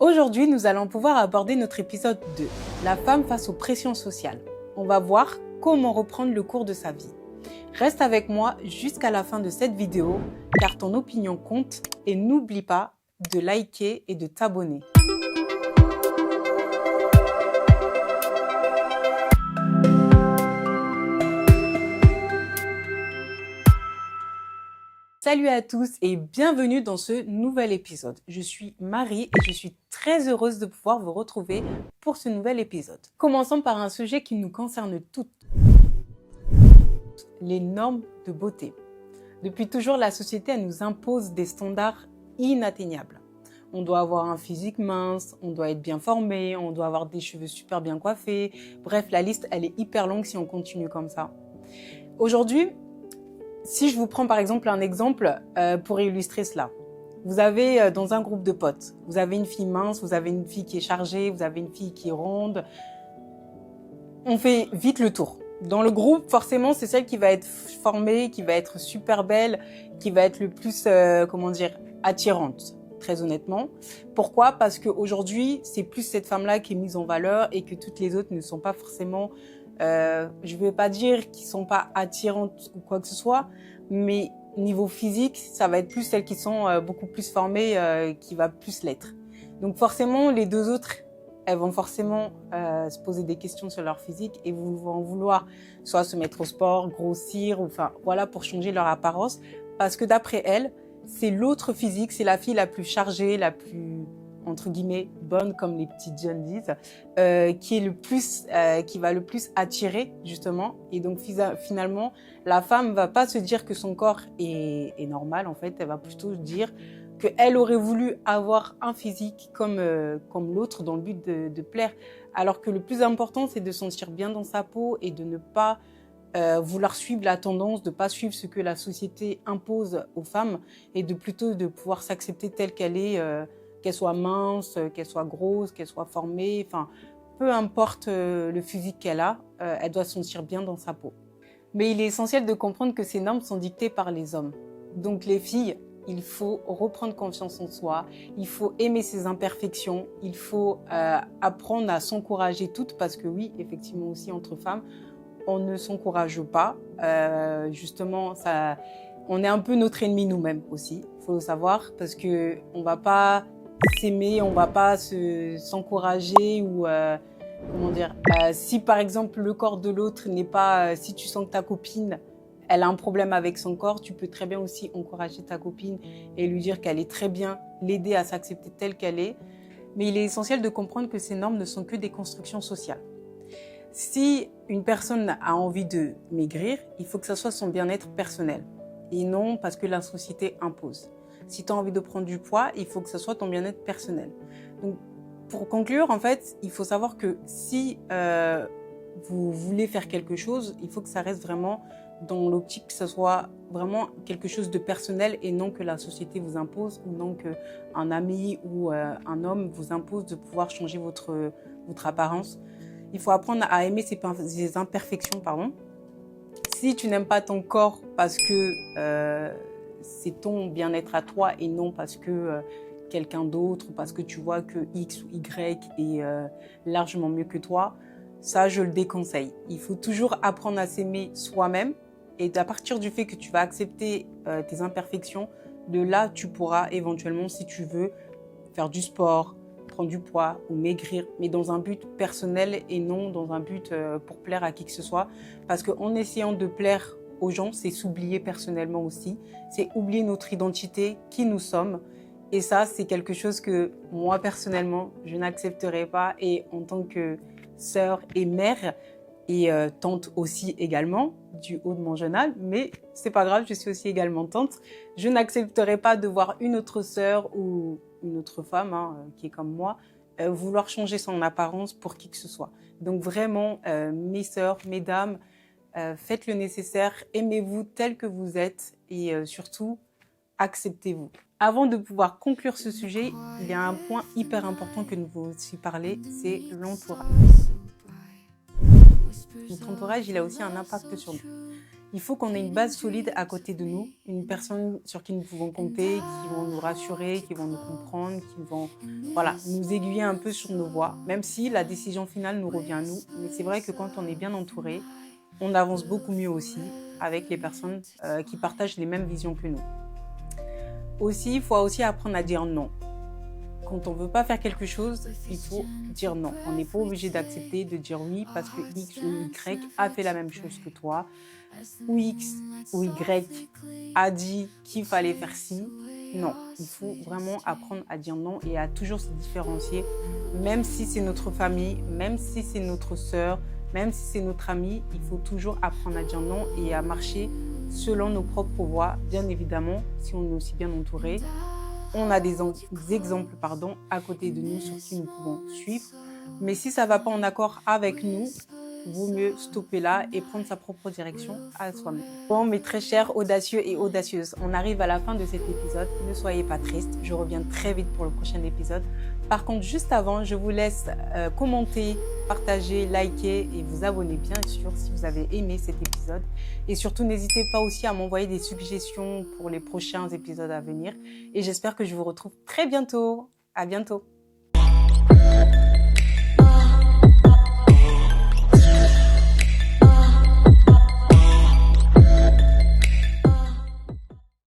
Aujourd'hui, nous allons pouvoir aborder notre épisode 2, la femme face aux pressions sociales. On va voir comment reprendre le cours de sa vie. Reste avec moi jusqu'à la fin de cette vidéo, car ton opinion compte et n'oublie pas de liker et de t'abonner. Salut à tous et bienvenue dans ce nouvel épisode. Je suis Marie et je suis très heureuse de pouvoir vous retrouver pour ce nouvel épisode. Commençons par un sujet qui nous concerne toutes, les normes de beauté. Depuis toujours, la société elle nous impose des standards inatteignables. On doit avoir un physique mince, on doit être bien formé, on doit avoir des cheveux super bien coiffés. Bref, la liste elle est hyper longue si on continue comme ça. Aujourd'hui, si je vous prends par exemple un exemple pour illustrer cela. Vous avez dans un groupe de potes, vous avez une fille mince, vous avez une fille qui est chargée, vous avez une fille qui est ronde. On fait vite le tour. Dans le groupe, forcément, c'est celle qui va être formée, qui va être super belle, qui va être le plus, attirante, très honnêtement. Pourquoi ? Parce qu'aujourd'hui, c'est plus cette femme-là qui est mise en valeur et que toutes les autres ne sont pas forcément... je vais pas dire qu'ils sont pas attirantes ou quoi que ce soit, mais niveau physique, ça va être plus celles qui sont beaucoup plus formées qui va plus l'être. Donc forcément, les deux autres, elles vont forcément se poser des questions sur leur physique et vont vouloir soit se mettre au sport, grossir, ou enfin voilà pour changer leur apparence, parce que d'après elles, c'est l'autre physique, c'est la fille la plus chargée, la plus entre guillemets bonne comme les petites jeunes disent, qui est le plus, qui va le plus attirer justement. Et donc finalement, la femme va pas se dire que son corps est normal en fait, elle va plutôt dire qu'elle aurait voulu avoir un physique comme l'autre dans le but de plaire. Alors que le plus important, c'est de se sentir bien dans sa peau et de ne pas vouloir suivre la tendance, de pas suivre ce que la société impose aux femmes et de plutôt de pouvoir s'accepter telle qu'elle est. Qu'elle soit mince, qu'elle soit grosse, qu'elle soit formée, enfin, peu importe le physique qu'elle a, elle doit se sentir bien dans sa peau. Mais il est essentiel de comprendre que ces normes sont dictées par les hommes. Donc les filles, il faut reprendre confiance en soi, il faut aimer ses imperfections, il faut apprendre à s'encourager toutes, parce que oui, effectivement aussi entre femmes, on ne s'encourage pas. Justement, ça, on est un peu notre ennemi nous-mêmes aussi, il faut le savoir, parce que on va pas s'aimer, on va pas s'encourager ou si par exemple le corps de l'autre n'est pas, si tu sens que ta copine elle a un problème avec son corps, tu peux très bien aussi encourager ta copine et lui dire qu'elle est très bien, l'aider à s'accepter telle qu'elle est. Mais il est essentiel de comprendre que ces normes ne sont que des constructions sociales. Si une personne a envie de maigrir, il faut que ça soit son bien-être personnel et non parce que la société impose. Si tu as envie de prendre du poids, il faut que ce soit ton bien-être personnel. Donc, pour conclure, en fait, il faut savoir que si vous voulez faire quelque chose, il faut que ça reste vraiment dans l'optique que ce soit vraiment quelque chose de personnel et non que la société vous impose ou non qu'un ami ou un homme vous impose de pouvoir changer votre apparence. Il faut apprendre à aimer ses imperfections, pardon. Si tu n'aimes pas ton corps parce que c'est ton bien-être à toi et non parce que quelqu'un d'autre ou parce que tu vois que X ou Y est largement mieux que toi, ça je le déconseille. Il faut toujours apprendre à s'aimer soi-même et à partir du fait que tu vas accepter tes imperfections, de là tu pourras éventuellement, si tu veux, faire du sport, prendre du poids ou maigrir, mais dans un but personnel et non dans un but pour plaire à qui que ce soit. Parce qu'en essayant de plaire aux gens, c'est s'oublier personnellement aussi, c'est oublier notre identité, qui nous sommes. Et ça, c'est quelque chose que moi, personnellement, je n'accepterai pas. Et en tant que sœur et mère, et tante aussi également, du haut de mon jeune âge, mais c'est pas grave, je suis aussi également tante, je n'accepterai pas de voir une autre sœur ou une autre femme qui est comme moi, vouloir changer son apparence pour qui que ce soit. Donc vraiment, mes sœurs, mesdames, faites le nécessaire, aimez-vous tel que vous êtes et surtout, acceptez-vous. Avant de pouvoir conclure ce sujet, il y a un point hyper important que nous vous aussi parler, c'est l'entourage. Notre entourage, il a aussi un impact sur nous. Il faut qu'on ait une base solide à côté de nous, une personne sur qui nous pouvons compter, qui vont nous rassurer, qui vont nous comprendre, qui vont nous aiguiller un peu sur nos voies, même si la décision finale nous revient à nous. Mais c'est vrai que quand on est bien entouré, on avance beaucoup mieux aussi avec les personnes qui partagent les mêmes visions que nous. Aussi, il faut aussi apprendre à dire non. Quand on ne veut pas faire quelque chose, il faut dire non. On n'est pas obligé d'accepter de dire oui parce que X ou Y a fait la même chose que toi, ou X ou Y a dit qu'il fallait faire ci. Non, il faut vraiment apprendre à dire non et à toujours se différencier, même si c'est notre famille, même si c'est notre sœur, même si c'est notre ami, il faut toujours apprendre à dire non et à marcher selon nos propres voies, bien évidemment, si on est aussi bien entouré. On a des exemples à côté de nous sur qui nous pouvons suivre. Mais si ça ne va pas en accord avec nous, vaut mieux stopper là et prendre sa propre direction à soi-même. Bon, mes très chers audacieux et audacieuses, on arrive à la fin de cet épisode. Ne soyez pas tristes, je reviens très vite pour le prochain épisode. Par contre, juste avant, je vous laisse commenter, partager, liker et vous abonner bien sûr si vous avez aimé cet épisode. Et surtout, n'hésitez pas aussi à m'envoyer des suggestions pour les prochains épisodes à venir. Et j'espère que je vous retrouve très bientôt. À bientôt.